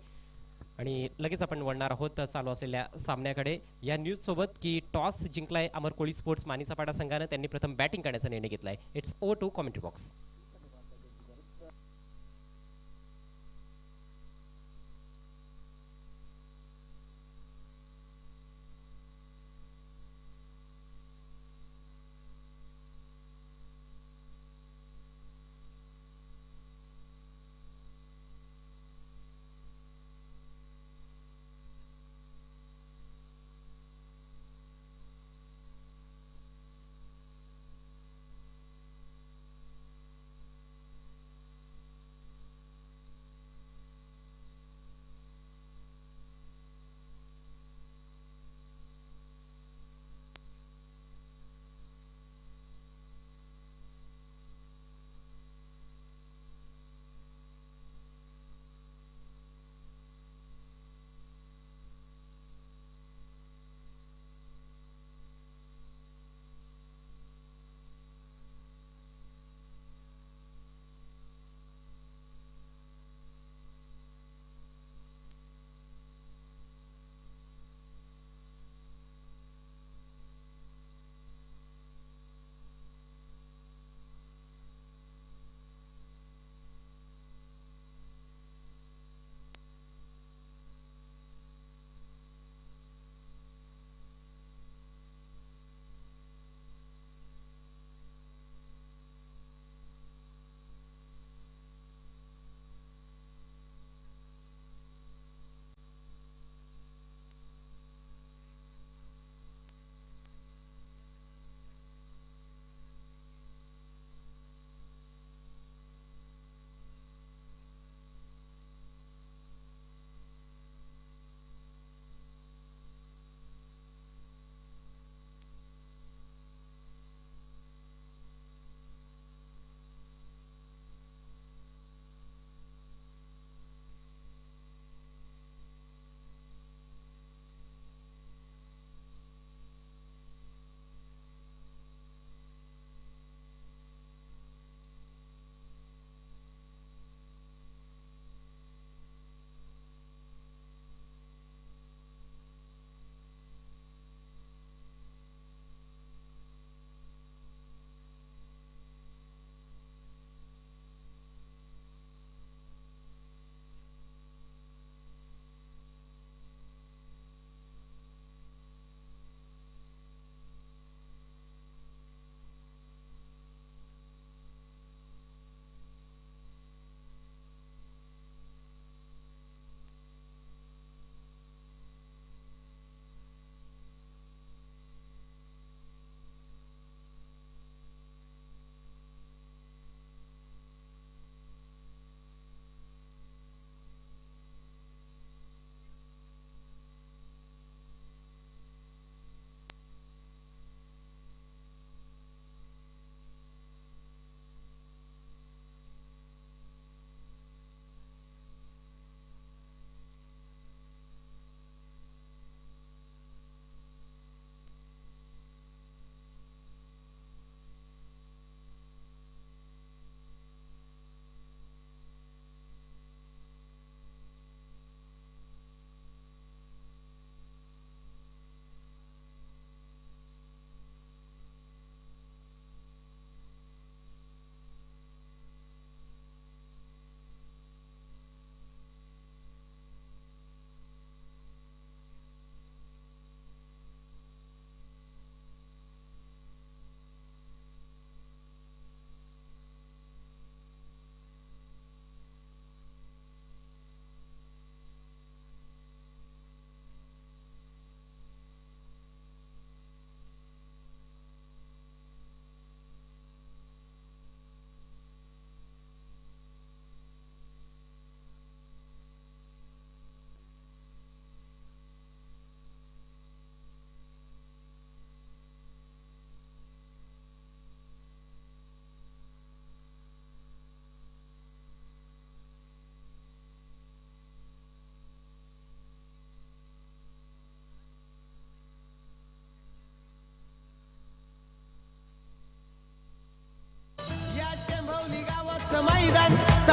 आणि लगेच आपण वळणार आहोत चालू असलेल्या सामन्याकडे या न्यूज सोबत की टॉस जिंकलाय अमर कोळी स्पोर्ट्स मानीचा पाडा संघानं. त्यांनी प्रथम बॅटिंग करण्याचा निर्णय घेतलाय. इट्स ओ टू कॉमेंट्री बॉक्स.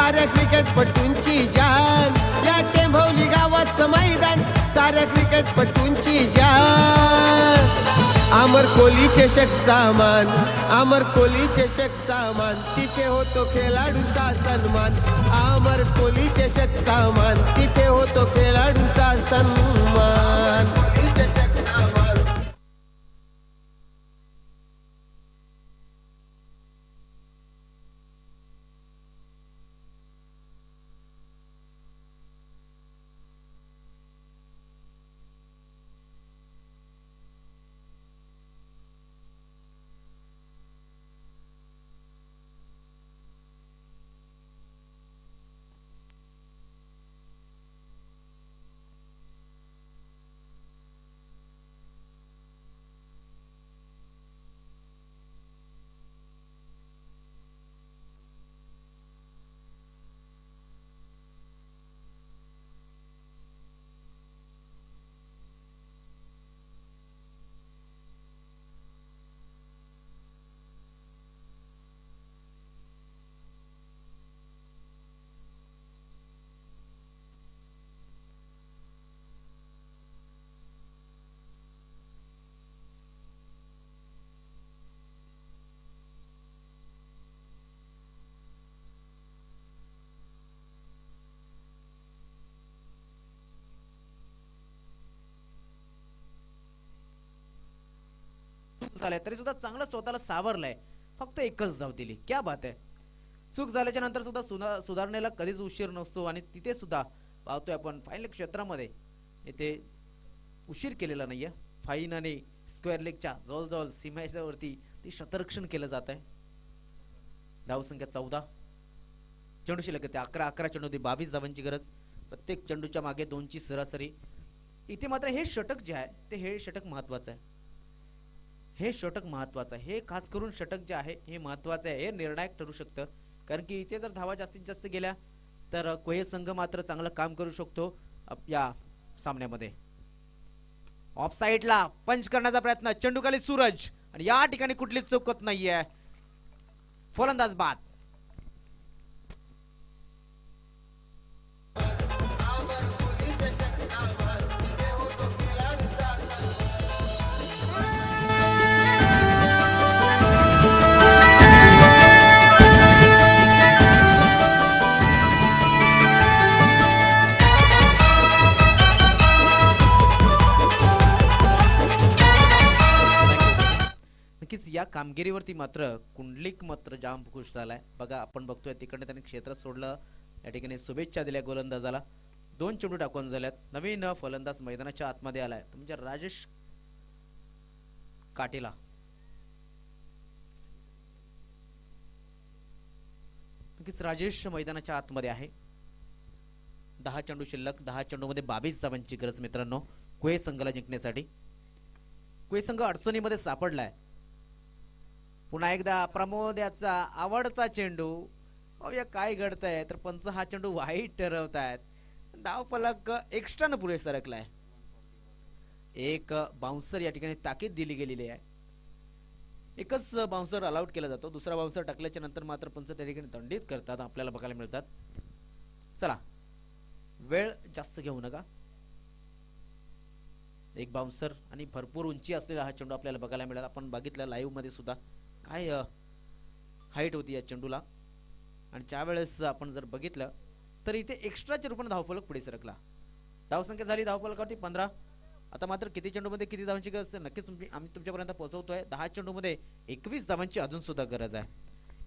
साऱ्या क्रिकेटपटूंची जान, या टेंभवली गावाचं मैदान, साऱ्या क्रिकेटपटूंची जान. अमर कोहली चषकचा मान, अमर कोहली चषकचा मान, तिथे होतो खेळाडूंचा सन्मान. अमर कोहली चषकचा मान, तिथे होतो खेळाडूंचा सन्मान. कोहली चषकचा मान. झालंय तरी सुद्धा चांगलं स्वतःला सावरलंय. फक्त एकच धाव दिली. क्या बात आहे. चूक झाल्याच्या नंतर सुद्धा सुधारणेला कधीच उशीर नसतो आणि तिथे सुद्धा पाहतोय आपण फाईन क्षेत्रामध्ये इथे उशीर केलेला नाहीये. फाईन आणि स्क्वेअर लेगच्या जवळजवळ सीमेच्या वरती ती शतरक्षण केलं जात आहे. धावसंख्या 14. चेंडू शिल्लक आहे 11 चेंडू होती 22 धावांची गरज. प्रत्येक चेंडूच्या मागे 2ची सरासरी. इथे मात्र हे षटक जे आहे ते हे षटक महत्वाचं आहे. हे षटक महत्वाचं आहे. हे खास करून षटक जे आहे हे महत्वाचं आहे. हे निर्णायक ठरू शकतं कारण की इथे जर धावा जास्तीत जास्त गेल्या तर कोहे संघ मात्र चांगलं काम करू शकतो या सामन्यामध्ये. ऑफ साइडला पंच करण्याचा प्रयत्न. चेंडूखाली सूरज आणि या ठिकाणी कुठलीच चूक नाहीये. फलंदाज बाद. या कामगिरीवरती मात्र कुंडलिक मात्र जाम खुश झालाय. बघा आपण बघतोय तिकडे त्याने क्षेत्र सोडलं. या ठिकाणी शुभेच्छा दिल्या गोलंदाजाला. 2 चेंडू टाकून झाल्यात. नवीन फलंदाज मैदानाच्या आतमध्ये आलाय म्हणजे राजेश काटेला. नक्कीच राजेश मैदानाच्या आतमध्ये आहे. 10 चेंडू शिल्लक. 10 चेंडू मध्ये 22 धावांची गरज मित्रांनो कुहे संघाला जिंकण्यासाठी. कुहे संघ अडचणीमध्ये सापडलाय. पुन्हा एकदा प्रमोद याचा आवडता चेंडू. पाहूया काय घडतंय तर पंच हा चेंडू वाईट ठरवतायत. धाव फलक एक्स्ट्रानं पुढे सरकलाय. एक बाउन्सर या ठिकाणी ताकीद दिली गेलेली आहे. एकच बाउन्सर अलाउट केला जातो. दुसरा बाउन्सर टाकल्याच्या नंतर मात्र पंच त्या ठिकाणी दंडित करतात आपल्याला बघायला मिळतात. चला वेळ जास्त घेऊ नका. एक बाउन्सर आणि भरपूर उंची असलेला हा चेंडू आपल्याला बघायला मिळाला. आपण बघितलं लाईव्ह मध्ये सुद्धा काय हाईट होती या चेंडूला. आणि ज्या वेळेस आपण जर बघितलं तर इथे एक्स्ट्राच्या रूपाने धावफलक पुढे सरकला. धावसंख्या झाली धावफलकावरती 15. आता मात्र किती चेंडूमध्ये किती धावांची गरज नक्कीच आम्ही तुमच्यापर्यंत पोहोचवतोय. 10 चेंडूमध्ये 21 धावांची अजून सुद्धा गरज आहे.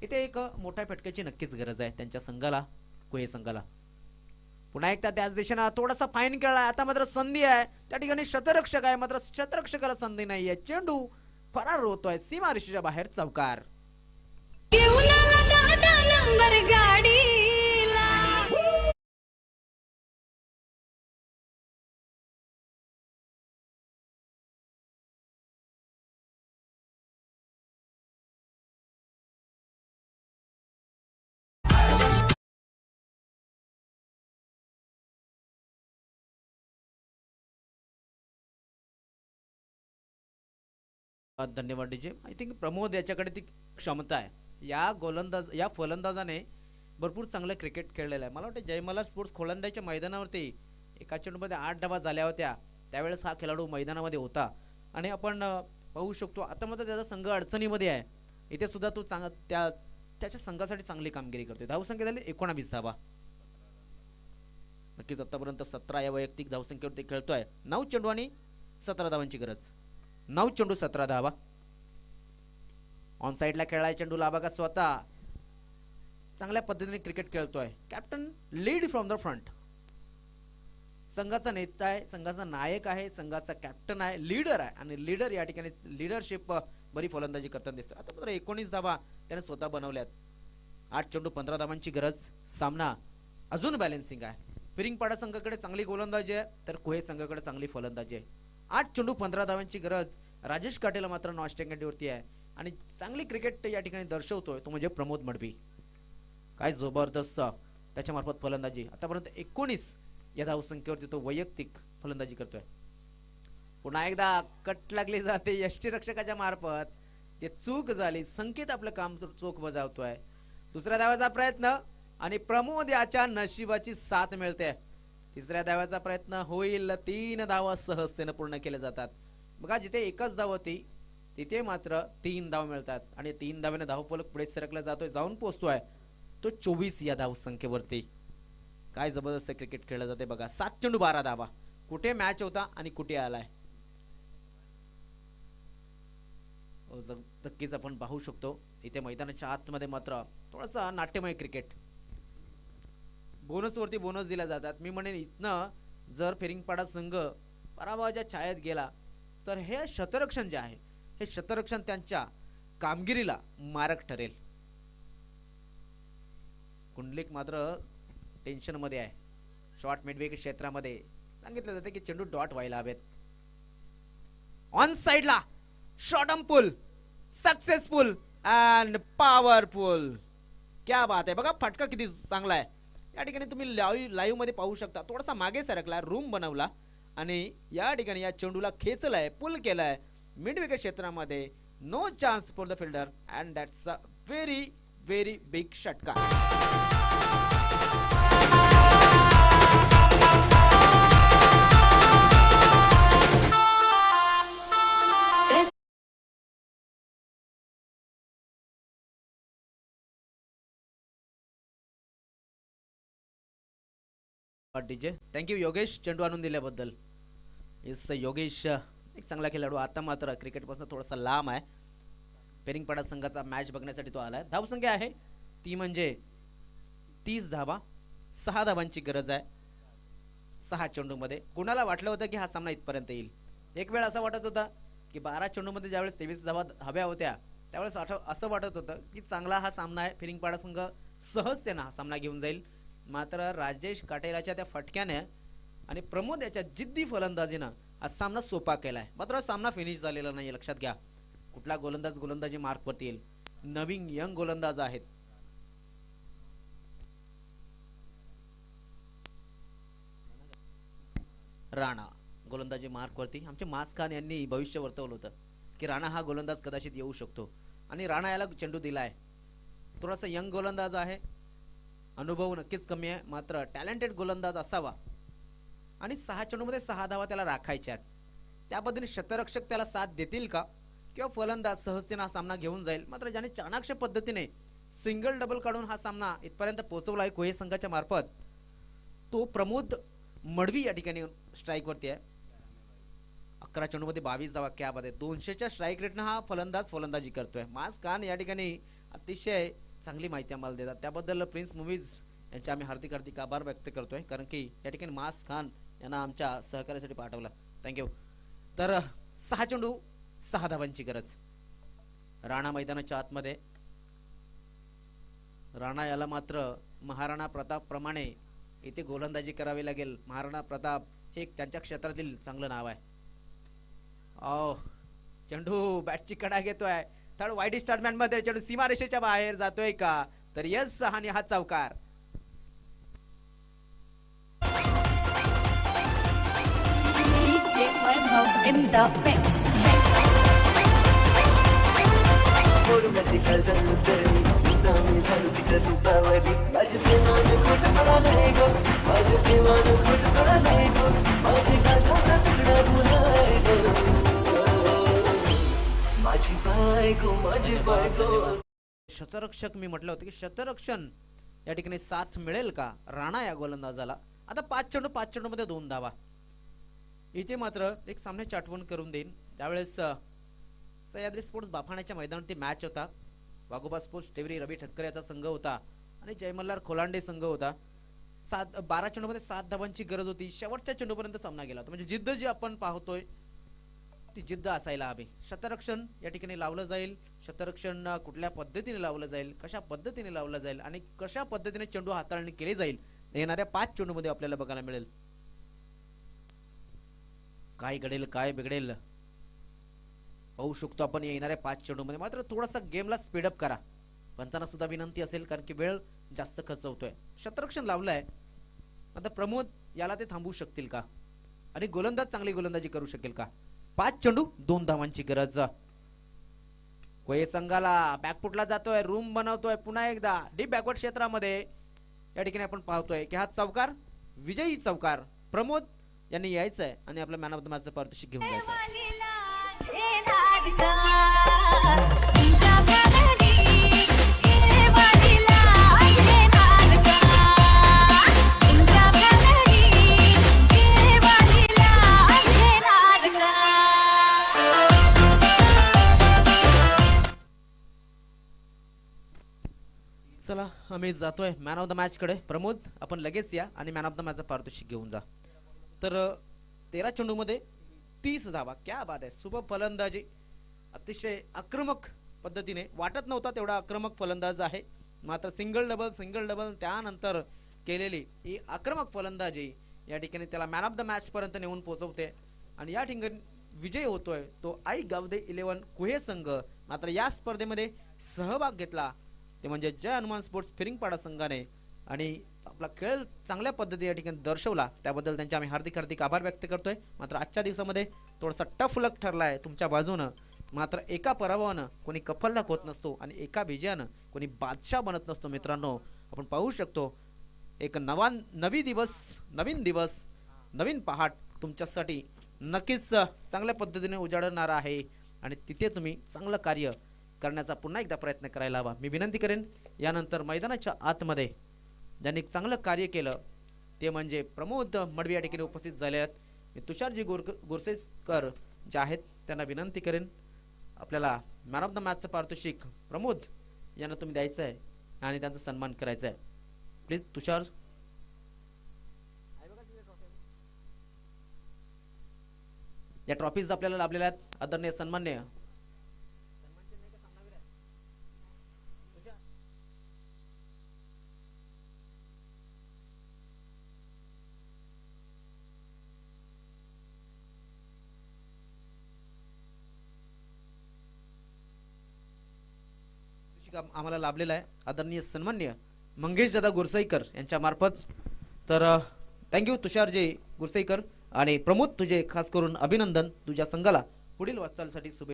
इथे एक मोठ्या फटक्याची नक्कीच गरज आहे त्यांच्या संघाला कुहे संघाला. पुन्हा एकदा त्याच दिशेनं थोडासा फाईन खेळलाय. आता मात्र संधी आहे त्या ठिकाणी. शतरक्षक आहे मात्र शतरक्षकाला संधी नाहीये. चेंडू फरार होतोय सीमा रेषेच्या बाहेर. चौकार. धन्यवाद डीजे. आय थिंक प्रमोद याच्याकडे ती क्षमता आहे. या फलंदाजाने भरपूर चांगलं क्रिकेट खेळलेलं आहे. मला वाटतं जयमल्हार स्पोर्ट्स खोलंदाच्या मैदानावरती एका चेंडूमध्ये 8 धावा झाल्या होत्या. त्यावेळेस हा खेळाडू मैदानामध्ये होता आणि आपण पाहू शकतो आता मात्र त्याचा संघ अडचणीमध्ये आहे. इथे सुद्धा तो त्याच्या संघासाठी चांगली कामगिरी करतोय. धावसंख्या झाली 19 धावा. नक्कीच आतापर्यंत 17 या वैयक्तिक धावसंख्येवरती खेळतोय. 9 चेंडू आणि 17 धावांची गरज. 9 चेंडू 17 धावा. ऑन साईडला खेळाय चेंडूला बघा स्वतः चांगल्या पद्धतीने क्रिकेट खेळतोय. Captain lead from the front. संघाचा नेता आहे, संघाचा नायक आहे, संघाचा कॅप्टन आहे, लीडर आहे आणि लीडर या ठिकाणी लीडरशिप बरी फलंदाजी करताना दिसतोय. आता मात्र 19 धावा त्याने स्वतः बनवल्यात. 8 चेंडू 15 धावांची गरज. सामना अजून बॅलन्सिंग आहे. पिरिंगपाडा संघाकडे चांगली गोलंदाजी आहे तर कुहे संघाकडे चांगली फलंदाजी आहे. 8 चेंडू 15 धावांची गरज. राजेश काटेला मात्र नॉस्टँगेटीवरती आहे आणि चांगली क्रिकेट या ठिकाणी दर्शवतोय तो म्हणजे प्रमोद मडवी. काय जबरदस्त त्याच्या मार्फत फलंदाजी. आतापर्यंत 19 या धावसंख्येवरती तो वैयक्तिक फलंदाजी करतोय. पुन्हा एकदा कट लागली जाते यष्टीरक्षकाच्या मार्फत. ते चूक झाली. संकेत आपलं काम चोख बजावतोय. दुसऱ्या धावाचा प्रयत्न आणि प्रमोद याच्या नशिबाची साथ मिळते. तिसऱ्या धावाचा प्रयत्न होईल. 3 धावा सहजतेने पूर्ण केले जातात. बघा जिथे एकच धाव होती तिथे मात्र 3 धाव मिळतात आणि 3 धावेने धावफलक पुढे सरकला जातोय. जाऊन पोहोचतोय तो 24 या धावसंख्येवरती. काय जबरदस्त क्रिकेट खेळलं जाते बघा. 7 चेंडू 12 धावा. कुठे मॅच होता आणि कुठे आलाय नक्कीच आपण पाहू शकतो. इथे मैदानाच्या आतमध्ये मात्र थोडासा नाट्यमय क्रिकेट. बोनस वरती बोनस दिल्या जातात. मी म्हणेन इथनं जर फिरिंगपाडा संघ पराभवाच्या छायेत गेला तर हे शतरक्षण जे आहे हे शतरक्षण त्यांच्या कामगिरीला मारक ठरेल. कुंडलिक मात्र टेन्शन मध्ये आहे. शॉर्ट मिडवे क्षेत्रामध्ये सांगितलं जाते की चेंडू डॉट व्हायला हवेत. ऑन साइडला short on pull successful and powerful. क्या बात आहे बघा. फटका किती चांगला आहे. या ठिकाणी तुम्ही लाईव्ह मध्ये पाहू शकता. थोडासा मागे सरकला, रूम बनवला आणि या ठिकाणी या चेंडूला खेचलाय, पुल केलाय मिड विकेट क्षेत्रामध्ये. No chance for the fielder and that's a very very big षटकार. डीजे थँक्यू योगेश चेंडू आणून दिल्याबद्दल. येस योगेश एक चांगला खेळाडू. आता मात्र क्रिकेटपासून थोडासा लांब आहे. पेरिंगपाडा संघाचा मॅच बघण्यासाठी तो आलाय. धावसंख्या आहे ती म्हणजे 30 धावा. 6 धावांची गरज आहे 6 चेंडूमध्ये. कोणाला वाटलं होतं की हा सामना इथपर्यंत येईल. एक वेळ असं वाटत होता की 12 चेंडूमध्ये ज्यावेळेस 23 धावा हव्या होत्या त्यावेळेस असं वाटत होतं की चांगला हा सामना आहे. फिरिंगपाडा संघ सहजतेनं हा सामना घेऊन जाईल. मात्र राजेश काटेलाच्या त्या फटक्याने आणि प्रमोद याच्या जिद्दी फलंदाजीनं हा सामना सोपा केलाय. मात्र हा सामना फिनिश झालेला नाही. लक्षात घ्या कुठला गोलंदाजी मार्कवरती येईल. नवीन यंग गोलंदाज आहेत. राणा गोलंदाजी मार्कवरती. आमचे मास खान यांनी भविष्य वर्तवलं होतं की राणा हा गोलंदाज कदाचित येऊ शकतो आणि राणा याला चेंडू दिलाय. थोडासा यंग गोलंदाज आहे. अनुभव नक्कीच कमी आहे मात्र टॅलेंटेड गोलंदाज असावा आणि 6 चेंडूमध्ये 6 धावा त्याला राखायच्या आहेत. त्या पद्धतीने शतरक्षक त्याला साथ देतील का किंवा फलंदाज सहजतेने हा सामना घेऊन जाईल. मात्र ज्याने चाणाक्ष पद्धतीने सिंगल डबल काढून हा सामना इथपर्यंत पोहोचवला आहे कोहे संघाच्या मार्फत तो प्रमोद मडवी या ठिकाणी स्ट्राईक वरती आहे. 11 चेंडूमध्ये 22 धावा. क्या बात आहे. 200च्या स्ट्राईक रेटनं हा फलंदाजी करतोय. मास खान या ठिकाणी अतिशय चांगली माहिती आम्हाला देतात. त्याबद्दल प्रिन्स मूवीज यांचे आम्ही हार्दिक आभार व्यक्त करतोय कारण की या ठिकाणी मास खान यांना आमच्या सहकार्यासाठी पाठवलं. थँक्यू. तर 6 चेंडू 6 धावांची गरज. राणा मैदानाच्या आतमध्ये. राणा याला मात्र महाराणा प्रताप प्रमाणे इथे गोलंदाजी करावी लागेल. महाराणा प्रताप एक त्यांच्या क्षेत्रातील चांगलं नाव आहे. चेंडू बॅटची कडा घेतोय. थर्ड वाईड स्टार्टमॅन मध्ये चेंडू सीमारेषेच्या बाहेर जातोय का तर यस आणि हा चौकार. DJ Webhub in the mix. Por magical शतरक्षक मी म्हटलं होतं की शतरक्षण या ठिकाणी साथ मिळेल का राणा या गोलंदाजाला. आता 5 चेंडू मध्ये 2 धावा. इथे मात्र एक सामन्याची आठवण करून देईन. त्यावेळेस सह्याद्री स्पोर्ट्स बाफाण्याच्या मैदानावरती मॅच होता. वाघोबा स्पोर्ट्स टेवरी रवी ठक्कर याचा संघ होता आणि जयमल्लार खोलांडे संघ होता. 12 चेंडू मध्ये 7 धावांची गरज होती. शेवटच्या चेंडूपर्यंत सामना गेला होता. म्हणजे जिद्द जी आपण पाहतोय ती जिद्द असायला हवी. शतरक्षण या ठिकाणी लावलं जाईल. शतरक्षण कुठल्या पद्धतीने लावलं जाईल, कशा पद्धतीने लावलं जाईल आणि कशा पद्धतीने चेंडू हाताळणी केली जाईल येणाऱ्या 5 चेंडू मध्ये आपल्याला बघायला मिळेल. काय घडेल काय बिघडेल पाहू शकतो आपण येणाऱ्या 5 चेंडू मध्ये. मात्र थोडासा गेमला स्पीडअप करा. पंचांना सुद्धा विनंती असेल कारण की वेळ जास्त खर्च होतोय. शतरक्षण लावलंय. आता प्रमोद याला ते थांबवू शकतील का आणि गोलंदाज चांगली गोलंदाजी करू शकेल का. 5 चेंडू 2 धावांची गरज. कोये संघाला बॅकफुटला जातोय, रूम बनवतोय पुन्हा एकदा डीप बॅकवर्ड क्षेत्रामध्ये. या ठिकाणी आपण पाहतोय की हा चौकार विजयी चौकार प्रमोद यांनी यायचंय आणि आपलं मॅन ऑफ द मॅचचं पारितोषिक घेऊन जायचंय. चला आम्ही जातोय मॅन ऑफ द मॅच कडे. प्रमोद आपण लगेच या आणि मॅन ऑफ द मॅचचं पारितोषिक घेऊन जा. तर 13 चेंडू मध्ये 30 धावा. क्या बात आहे. शुभ फलंदाजी. अतिशय आक्रमक पद्धतीने वाटत नव्हता तेवढा आक्रमक फलंदाज आहे. मात्र सिंगल डबल त्यानंतर केलेली ही आक्रमक फलंदाजी या ठिकाणी त्याला मॅन ऑफ द मॅच पर्यंत नेऊन पोहोचवते आणि या ठिकाणी विजय होतोय तो आई गावदे 11 कुहे संघ. मात्र या स्पर्धेमध्ये सहभाग घेतला ते म्हणजे जय हनुमान स्पोर्ट्स फिरिंगपाडा संघाने आणि आपला खेळ चांगल्या पद्धती या ठिकाणी दर्शवला. त्याबद्दल त्यांचे आम्ही हार्दिक आभार व्यक्त करतोय. मात्र आजच्या दिवसामध्ये थोडासा टफ लक ठरलाय तुमच्या बाजूनं. मात्र एका पराभवानं कोणी कफलला होत नसतो आणि एका विजयानं कोणी बादशाह बनत नसतो. मित्रांनो आपण पाहू शकतो एक नवीन दिवस नवीन पहाट तुमच्यासाठी नक्कीच चांगल्या पद्धतीने उजाडणार आहे आणि तिथे तुम्ही चांगलं कार्य करण्याचा पुन्हा एकदा प्रयत्न करायला हवा. मी विनंती करेन यानंतर मैदानाच्या आतमध्ये ज्यांनी चांगलं कार्य केलं ते म्हणजे प्रमोद मडवी या ठिकाणी उपस्थित झाले आहेत. मी तुषारजी गुरसेकर जे आहेत त्यांना विनंती करेन आपल्याला मॅन ऑफ द मॅचचं पारितोषिक प्रमोद यांना तुम्ही द्यायचं आहे आणि त्यांचा सन्मान करायचा आहे. प्लीज तुषार. या ट्रॉफीज आपल्याला लाभलेल्या आहेत. आदरणीय सन्मान्य आम्हाला लाभलेला आहे. आदरणीय सन्मान्य मंगेश दादा गुरसईकर यांच्या मार्फत. तर थँक्यू तुषारजी गुरसईकर आणि प्रमोद तुझे खास करून अभिनंदन. तुझ्या संघाला पुढील वाटचालीसाठी शुभेच्छा.